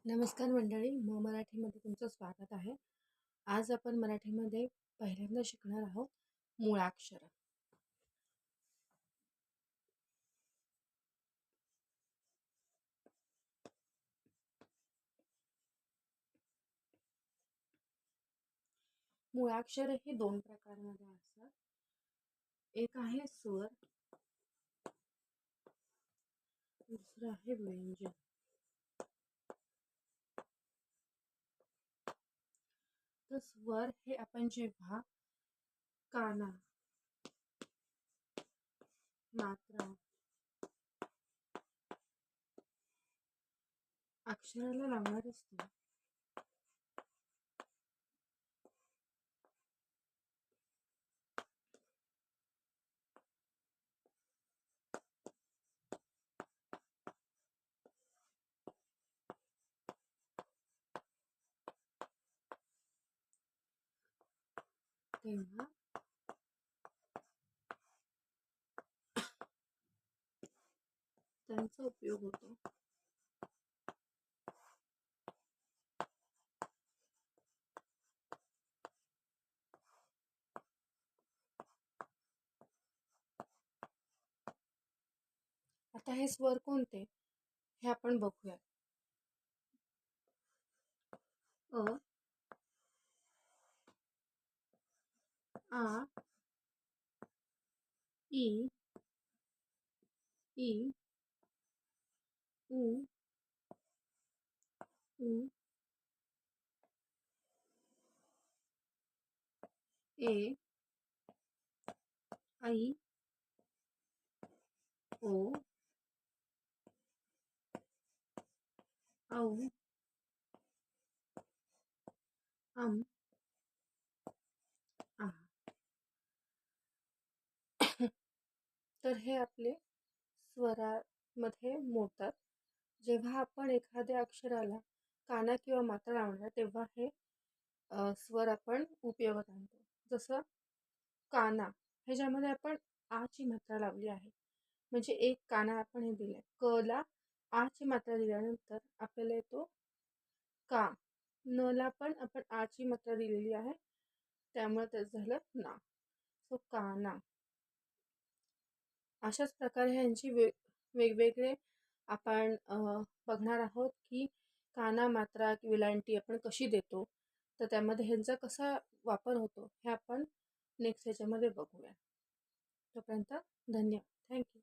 नमस्कार मंडळी, मराठीमध्ये तुमचं स्वागत आहे. आज आपण मराठीमध्ये पहिल्यांदा शिकणार आहोत मुळाक्षर. मुळाक्षर हे दोन प्रकारमध्ये असतात. एक आहे स्वर, दुसरं आहे व्यंजन. तर स्वर हे आपण जेव्हा काना, मात्रा, अक्षराला लावणार असतो तेव्हा त्यांचा उपयोग होतो. आता हे स्वर कोणते हे आपण बघूया. अ, आ, ई, ई, उ, उ, ए, ऐ, ओ, औ, अम, आ. तर हे आपले स्वरामध्ये मोडतात. जेव्हा आपण एखाद्या अक्षराला काना किंवा मात्रा लावणार तेव्हा हे स्वर आपण उपयोगात आणतो. जसं काना ह्याच्यामध्ये आपण आ ची मात्रा लावली आहे, म्हणजे एक काना आपण हे दिलाय. क ला आ ची मात्रा दिल्यानंतर आपल्याला येतो का. न ला पण आपण आ ची मात्रा दिलेली आहे, त्यामुळे त्याचं झालं ना. सो काना. अशाच प्रकारे ह्यांची वेगवेगळे आपण बघणार आहोत की काना, मात्रा, वेलांटी आपण कशी देतो, तर त्यामध्ये ह्यांचा कसा वापर होतो हे आपण नेक्स्ट ह्याच्यामध्ये बघूया. तोपर्यंत धन्यवाद. थँक्यू.